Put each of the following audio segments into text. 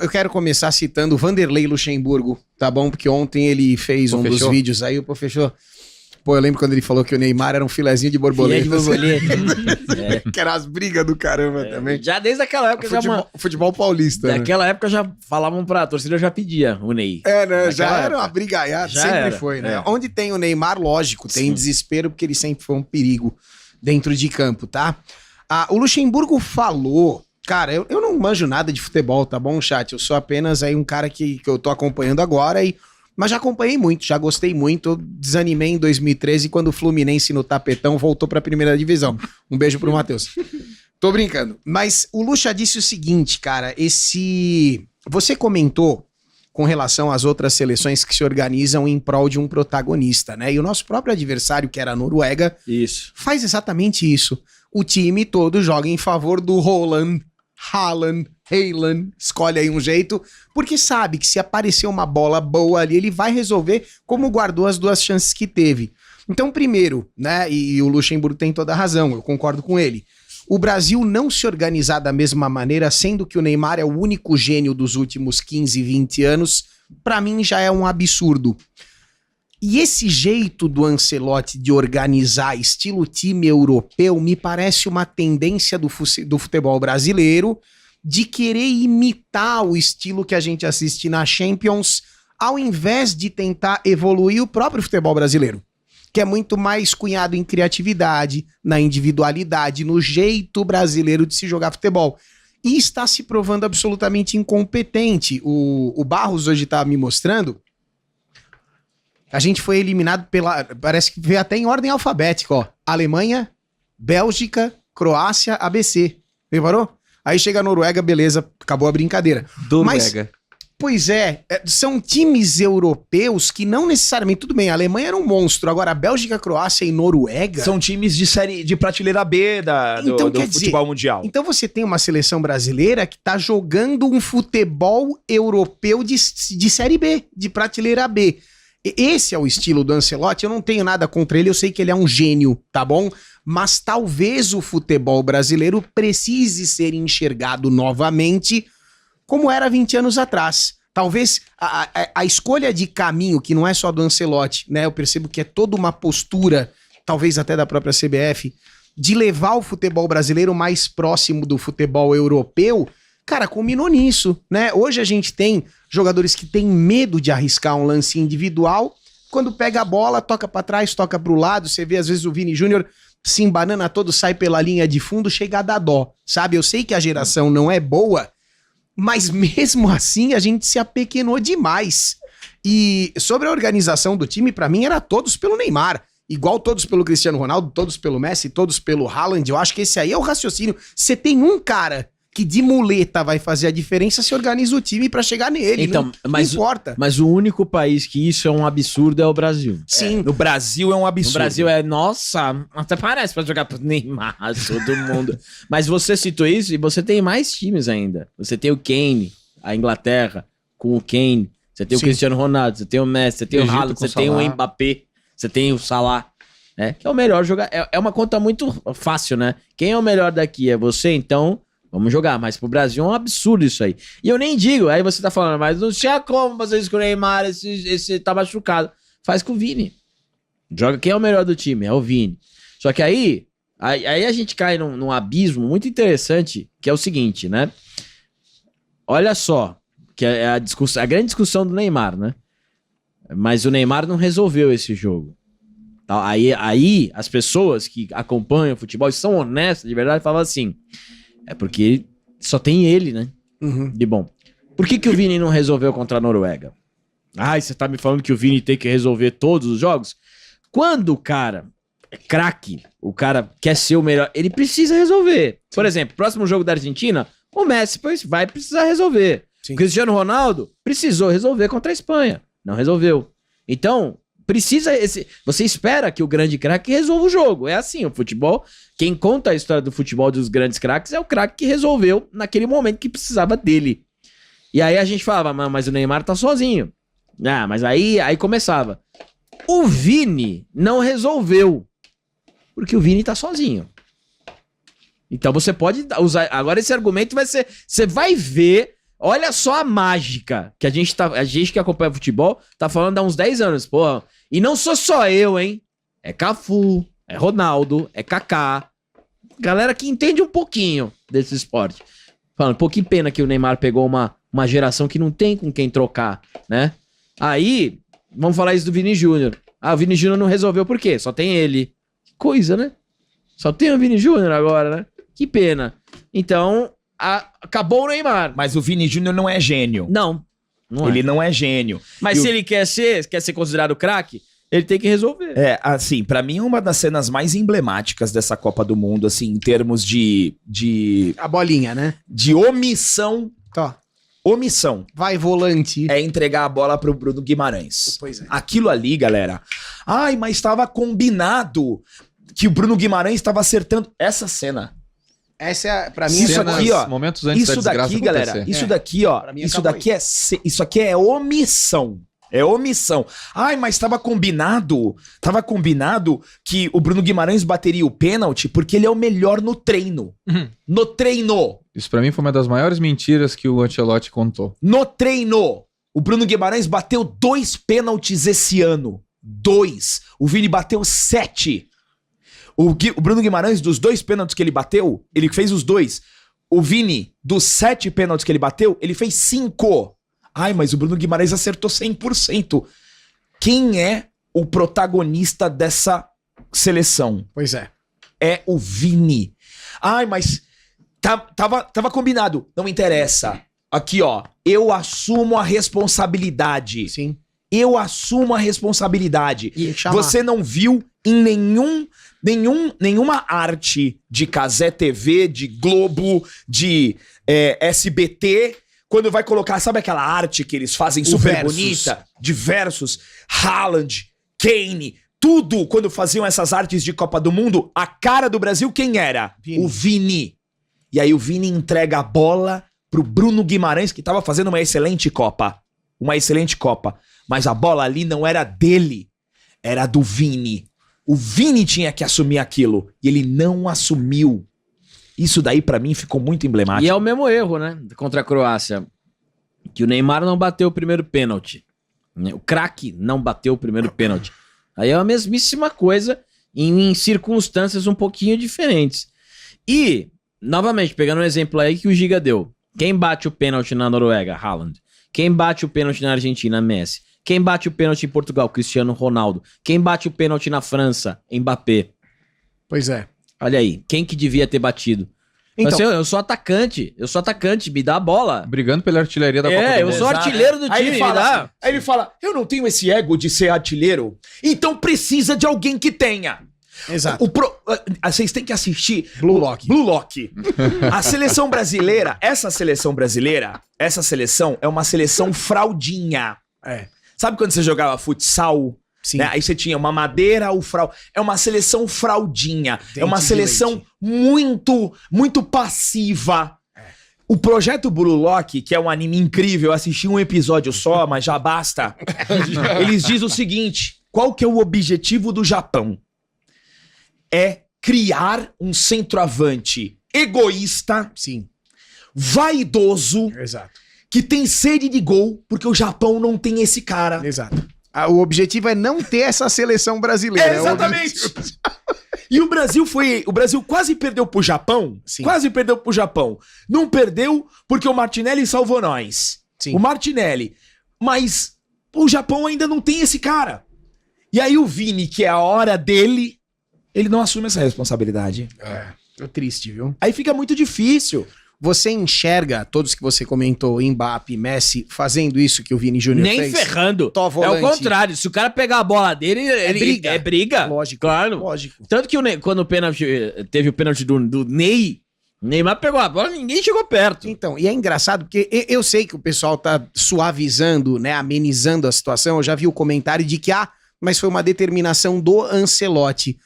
Eu quero começar citando Vanderlei Luxemburgo, tá bom? Porque ontem ele fez um dos vídeos aí, o professor... Pô, eu lembro quando ele falou que o Neymar era um filezinho de borboleta. Filé de borboleta. Que eram as brigas do caramba também. Já desde aquela época... Futebol paulista, Daquela época já falavam pra torcida, já pedia o Ney. Né? Já era uma brigaiada, sempre foi, né? Onde tem o Neymar, lógico, tem desespero, porque ele sempre foi um perigo dentro de campo, tá? O Luxemburgo falou... Cara, eu não manjo nada de futebol, tá bom, chat? Eu sou apenas aí um cara que eu tô acompanhando agora, mas já acompanhei muito, já gostei muito. Eu desanimei em 2013 quando o Fluminense no tapetão voltou pra primeira divisão. Um beijo pro Matheus. Tô brincando. Mas o Luxa disse o seguinte, cara, Você comentou com relação às outras seleções que se organizam em prol de um protagonista, né? E o nosso próprio adversário, que era a Noruega, faz exatamente isso. O time todo joga em favor do Haaland, escolhe aí um jeito, porque sabe que se aparecer uma bola boa ali, ele vai resolver como guardou as 2 chances que teve. Então, primeiro, né, e o Luxemburgo tem toda a razão, eu concordo com ele, o Brasil não se organizar da mesma maneira, sendo que o Neymar é o único gênio dos últimos 15, 20 anos, pra mim já é um absurdo. E esse jeito do Ancelotti de organizar estilo time europeu me parece uma tendência do futebol brasileiro de querer imitar o estilo que a gente assiste na Champions, ao invés de tentar evoluir o próprio futebol brasileiro, que é muito mais cunhado em criatividade, na individualidade, no jeito brasileiro de se jogar futebol. E está se provando absolutamente incompetente. O Barros hoje está me mostrando... A gente foi eliminado parece que veio até em ordem alfabética, ó. Alemanha, Bélgica, Croácia, ABC. Reparou? Aí chega a Noruega, beleza, acabou a brincadeira. Noruega. Pois são times europeus que não necessariamente... Tudo bem, a Alemanha era um monstro, agora a Bélgica, Croácia e Noruega... São times de prateleira B do futebol mundial. Então você tem uma seleção brasileira que tá jogando um futebol europeu de Série B, de prateleira B. Esse é o estilo do Ancelotti, eu não tenho nada contra ele, eu sei que ele é um gênio, tá bom? Mas talvez o futebol brasileiro precise ser enxergado novamente como era 20 anos atrás. Talvez a escolha de caminho, que não é só do Ancelotti, né? Eu percebo que é toda uma postura, talvez até da própria CBF, de levar o futebol brasileiro mais próximo do futebol europeu. Cara, culminou nisso, né? Hoje a gente tem jogadores que têm medo de arriscar um lance individual. Quando pega a bola, toca pra trás, toca pro lado. Você vê, às vezes, o Vini Júnior se embanana todo, sai pela linha de fundo, chega a dar dó, sabe? Eu sei que a geração não é boa, mas mesmo assim a gente se apequenou demais. E sobre a organização do time, pra mim, era todos pelo Neymar. Igual todos pelo Cristiano Ronaldo, todos pelo Messi, todos pelo Haaland. Eu acho que esse aí é o raciocínio. Você tem um cara... que de muleta vai fazer a diferença, se organiza o time pra chegar nele. Então, não importa. Mas o único país que isso é um absurdo é o Brasil. Sim. No Brasil é um absurdo. No Brasil nossa, até parece pra jogar pro Neymar, todo mundo. Mas você citou isso e você tem mais times ainda. Você tem o Kane, a Inglaterra, com o Kane. Você tem o Cristiano Ronaldo, você tem o Messi, você tem o Haaland, você tem o Mbappé, você tem o Salah. Né? Que é o melhor jogador. É uma conta muito fácil, né? Quem é o melhor daqui? É você, então... Vamos jogar, mas pro Brasil é um absurdo isso aí. E eu nem digo, aí você tá falando, mas não tinha como fazer isso com o Neymar, esse tá machucado. Faz com o Vini. Joga quem é o melhor do time, é o Vini. Só que aí a gente cai num abismo muito interessante, que é o seguinte, né? Olha só, que é a grande discussão do Neymar, né? Mas o Neymar não resolveu esse jogo. Aí as pessoas que acompanham o futebol e são honestas, de verdade, falam assim... É porque só tem ele, né? Uhum. De bom. Por que o Vini não resolveu contra a Noruega? Ai, você tá me falando que o Vini tem que resolver todos os jogos? Quando o cara é craque, o cara quer ser o melhor, ele precisa resolver. Por exemplo, próximo jogo da Argentina, o Messi vai precisar resolver. Sim. O Cristiano Ronaldo precisou resolver contra a Espanha. Não resolveu. Então... Você espera que o grande craque resolva o jogo. É assim, o futebol... Quem conta a história do futebol dos grandes craques é o craque que resolveu naquele momento que precisava dele. E aí a gente falava, mas o Neymar tá sozinho. Mas aí começava. O Vini não resolveu. Porque o Vini tá sozinho. Então você pode usar... Agora esse argumento vai ser... Você vai ver olha só a mágica que a gente que acompanha futebol tá falando há uns 10 anos, porra. E não sou só eu, hein? É Cafu, é Ronaldo, é Kaká. Galera que entende um pouquinho desse esporte. Falando, pô, que pena que o Neymar pegou uma geração que não tem com quem trocar, né? Aí, vamos falar isso do Vini Júnior. Ah, o Vini Júnior não resolveu por quê? Só tem ele. Que coisa, né? Só tem o Vini Júnior agora, né? Que pena. Então, acabou o Neymar. Mas o Vini Júnior não é gênio. Não ele não é gênio. Mas se ele quer ser considerado craque, ele tem que resolver. É, assim, pra mim, uma das cenas mais emblemáticas dessa Copa do Mundo, assim, em termos de a bolinha, né? De omissão. Tá. Omissão. Vai, volante. É entregar a bola pro Bruno Guimarães. Pois é. Aquilo ali, galera. Ai, mas estava combinado que o Bruno Guimarães estava acertando. Essa cena. Essa é, pra mim, isso aqui, ó. Momentos antes isso da daqui, galera. acontecer. Isso daqui, ó. Isso aqui é omissão. É omissão. Ai, mas estava combinado. Tava combinado que o Bruno Guimarães bateria o pênalti porque ele é o melhor no treino. No treino. Isso pra mim foi uma das maiores mentiras que o Ancelotti contou. No treino. O Bruno Guimarães bateu 2 pênaltis esse ano. 2. O Vini bateu 7. O Bruno Guimarães, dos 2 pênaltis que ele bateu, ele fez os 2. O Vini, dos 7 pênaltis que ele bateu, ele fez 5. Ai, mas o Bruno Guimarães acertou 100%. Quem é o protagonista dessa seleção? Pois é. É o Vini. Ai, mas tava combinado. Não interessa. Aqui, ó. Eu assumo a responsabilidade. Sim. Eu assumo a responsabilidade. Você não viu em nenhuma arte de Cazé TV, de Globo, de SBT... Quando vai colocar, sabe aquela arte que eles fazem super bonita? De versus, Haaland, Kane, tudo. Quando faziam essas artes de Copa do Mundo, a cara do Brasil quem era? Vini. O Vini. E aí o Vini entrega a bola pro Bruno Guimarães, que tava fazendo uma excelente Copa. Uma excelente Copa. Mas a bola ali não era dele, era do Vini. O Vini tinha que assumir aquilo. E ele não assumiu. Isso daí, pra mim, ficou muito emblemático. E é o mesmo erro, né? Contra a Croácia. Que o Neymar não bateu o primeiro pênalti. O craque não bateu o primeiro pênalti. Aí é a mesmíssima coisa em circunstâncias um pouquinho diferentes. E, novamente, pegando um exemplo aí que o Giga deu. Quem bate o pênalti na Noruega? Haaland. Quem bate o pênalti na Argentina? Messi. Quem bate o pênalti em Portugal? Cristiano Ronaldo. Quem bate o pênalti na França? Mbappé. Pois é. Olha aí, quem que devia ter batido? Então, assim, eu sou atacante, me dá a bola. Brigando pela artilharia da Copa do Mundo. Eu sou artilheiro do time, aí ele fala, eu não tenho esse ego de ser artilheiro, então precisa de alguém que tenha. Exato. Vocês têm que assistir Blue Lock. A seleção brasileira, essa seleção é uma seleção fraldinha. É. Sabe quando você jogava futsal? Sim. Né? Aí você tinha uma madeira, o frau. É uma seleção fraldinha. É uma seleção muito, muito passiva. O Projeto Blue Lock, que é um anime incrível, eu assisti um episódio só, mas já basta. Eles dizem o seguinte: qual que é o objetivo do Japão? É criar um centroavante egoísta, sim, vaidoso, exato, que tem sede de gol, porque o Japão não tem esse cara. Exato. O objetivo é não ter essa seleção brasileira. Exatamente. E o Brasil quase perdeu pro Japão. Sim. Quase perdeu pro Japão. Não perdeu porque o Martinelli salvou nós. Sim. O Martinelli. Mas o Japão ainda não tem esse cara. E aí o Vini, que é a hora dele, ele não assume essa responsabilidade. É triste, viu? Aí fica muito difícil. Você enxerga todos que você comentou, Mbappé, Messi, fazendo isso que o Vini Júnior fez? Nem ferrando. É o contrário. Se o cara pegar a bola dele, ele é briga. Lógico. Claro. Lógico. Tanto que quando teve o pênalti do Ney, Neymar pegou a bola, ninguém chegou perto. Então, e é engraçado porque eu sei que o pessoal tá suavizando, né, amenizando a situação. Eu já vi o comentário de que, mas foi uma determinação do Ancelotti.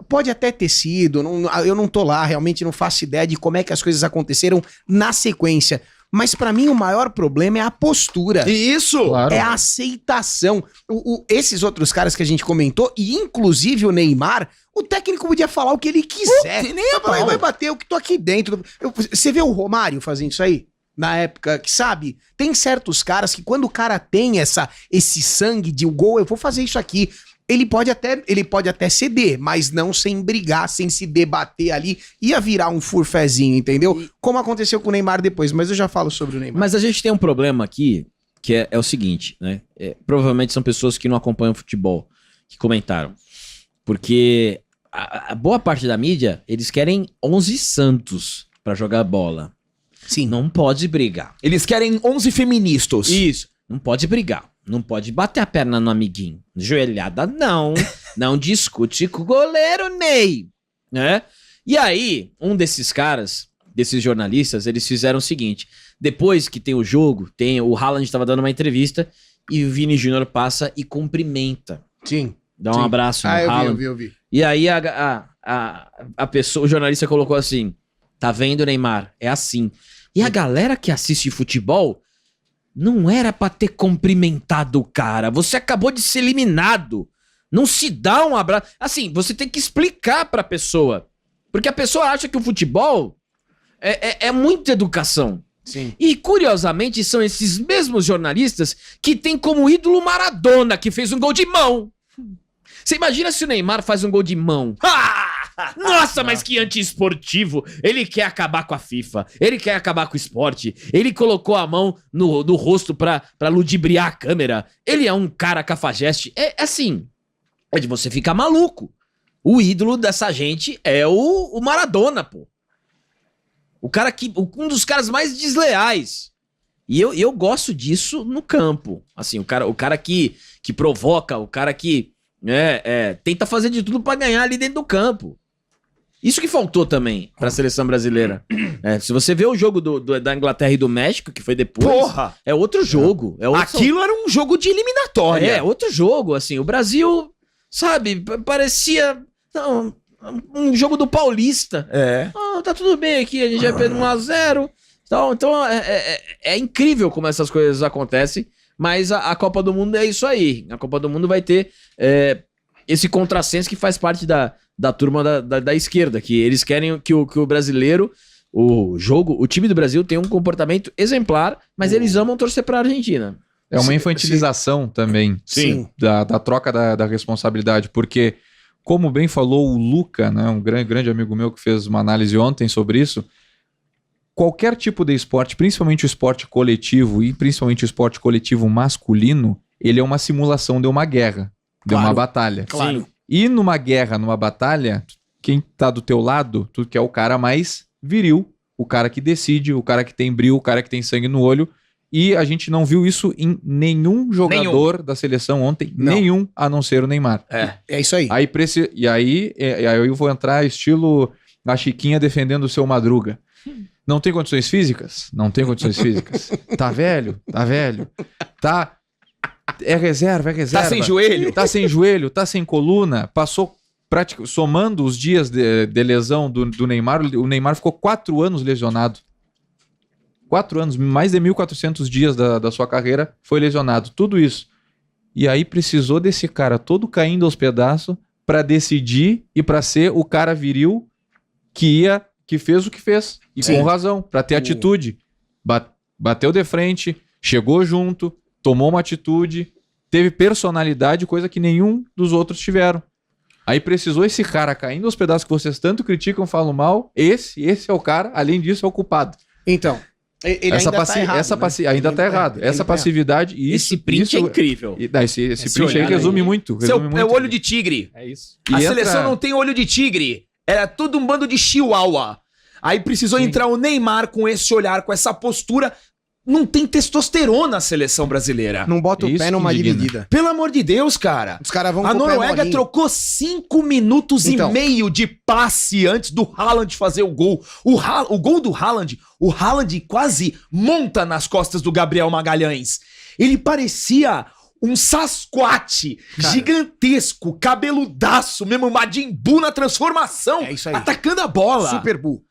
Pode até ter sido, eu não tô lá, realmente não faço ideia de como é que as coisas aconteceram na sequência. Mas pra mim o maior problema é a postura. Isso! Claro. É a aceitação. Esses outros caras que a gente comentou, e inclusive o Neymar, o técnico podia falar o que ele quiser. Nem a pau. Vai bater, eu que tô aqui dentro. Você vê o Romário fazendo isso aí? na época, que sabe, tem certos caras que quando o cara tem esse sangue de o gol, eu vou fazer isso aqui, ele pode até ceder, mas não sem brigar, sem se debater ali, ia virar um furfezinho, entendeu? Como aconteceu com o Neymar depois, mas eu já falo sobre o Neymar. Mas a gente tem um problema aqui, que é o seguinte, né? Provavelmente são pessoas que não acompanham futebol, que comentaram. Porque a boa parte da mídia, eles querem 11 santos pra jogar bola. Sim. Não pode brigar. Eles querem 11 feministas. Isso. Não pode brigar. Não pode bater a perna no amiguinho. Joelhada, não. Não discute com o goleiro, Ney. Né? E aí, um desses caras, desses jornalistas, eles fizeram o seguinte. Depois que tem o jogo, o Haaland estava dando uma entrevista e o Vini Júnior passa e cumprimenta. Sim. Dá um abraço no Haaland. Eu vi. E aí a pessoa, o jornalista colocou assim, tá vendo, Neymar? É assim. E a galera que assiste futebol não era pra ter cumprimentado o cara. Você acabou de ser eliminado. Não se dá um abraço. Assim, você tem que explicar pra pessoa. Porque a pessoa acha que o futebol é muita educação. Sim. E, curiosamente, são esses mesmos jornalistas que têm como ídolo Maradona, que fez um gol de mão. Você imagina se o Neymar faz um gol de mão? Nossa, mas que antiesportivo. Ele quer acabar com a FIFA. Ele quer acabar com o esporte. Ele colocou a mão no rosto pra ludibriar a câmera. Ele é um cara cafajeste. É assim, é de você ficar maluco. O ídolo dessa gente é o Maradona, pô. Um dos caras mais desleais. E eu gosto disso no campo. Assim, o cara que provoca, o cara que tenta fazer de tudo pra ganhar ali dentro do campo. Isso que faltou também pra seleção brasileira. Se você vê o jogo da Inglaterra e do México, que foi depois, Porra! É outro jogo. Aquilo era um jogo de eliminatória. É outro jogo, assim. O Brasil, sabe, parecia um jogo do Paulista. Tá tudo bem aqui, a gente já perdeu 1-0. Então é incrível como essas coisas acontecem. Mas a Copa do Mundo é isso aí. A Copa do Mundo vai ter esse contrassenso que faz parte da turma da esquerda, que eles querem que o brasileiro, o time do Brasil tem um comportamento exemplar, mas eles amam torcer pra Argentina. É uma infantilização também. Sim. Da troca da responsabilidade, porque, como bem falou o Luca, né, um grande amigo meu que fez uma análise ontem sobre isso, qualquer tipo de esporte, principalmente o esporte coletivo e principalmente o esporte coletivo masculino, ele é uma simulação de uma guerra, de uma batalha. Claro. Sim. E numa guerra, numa batalha, quem tá do teu lado, tu quer o cara mais viril, o cara que decide, o cara que tem brilho, o cara que tem sangue no olho. E a gente não viu isso em nenhum jogador da seleção ontem, nenhum, a não ser o Neymar. É isso aí. Aí eu vou entrar estilo a Chiquinha defendendo o seu Madruga. Não tem condições físicas? Não tem condições físicas. Tá velho? Tá velho. É reserva. Tá sem joelho? Tá sem joelho, tá sem coluna. Passou, somando os dias de lesão do Neymar, o Neymar ficou 4 anos lesionado. 4 anos, mais de 1.400 dias da sua carreira foi lesionado. Tudo isso. E aí precisou desse cara todo caindo aos pedaços pra decidir e pra ser o cara viril que fez o que fez. E com razão, pra ter atitude. Bateu de frente, chegou junto, tomou uma atitude, teve personalidade, coisa que nenhum dos outros tiveram. Aí precisou esse cara caindo aos pedaços que vocês tanto criticam, falam mal. Esse é o cara, além disso, é o culpado. Então, ele ainda tá errado. Ainda tá errado. Essa passividade... Esse print é incrível. Esse print aí resume muito. É o olho de tigre. É isso. A seleção não tem olho de tigre. Era tudo um bando de chihuahua. Aí precisou entrar o Neymar com esse olhar, com essa postura. Não tem testosterona na seleção brasileira. Não bota o pé numa dividida. Pelo amor de Deus, cara. Os caras vão A Noruega trocou 5 minutos e meio de passe antes do Haaland fazer o gol. O gol do Haaland, o Haaland quase monta nas costas do Gabriel Magalhães. Ele parecia um Sasquatch gigantesco, cabeludaço, mesmo Majin Buu na transformação. É isso aí. Atacando a bola. Super Buu.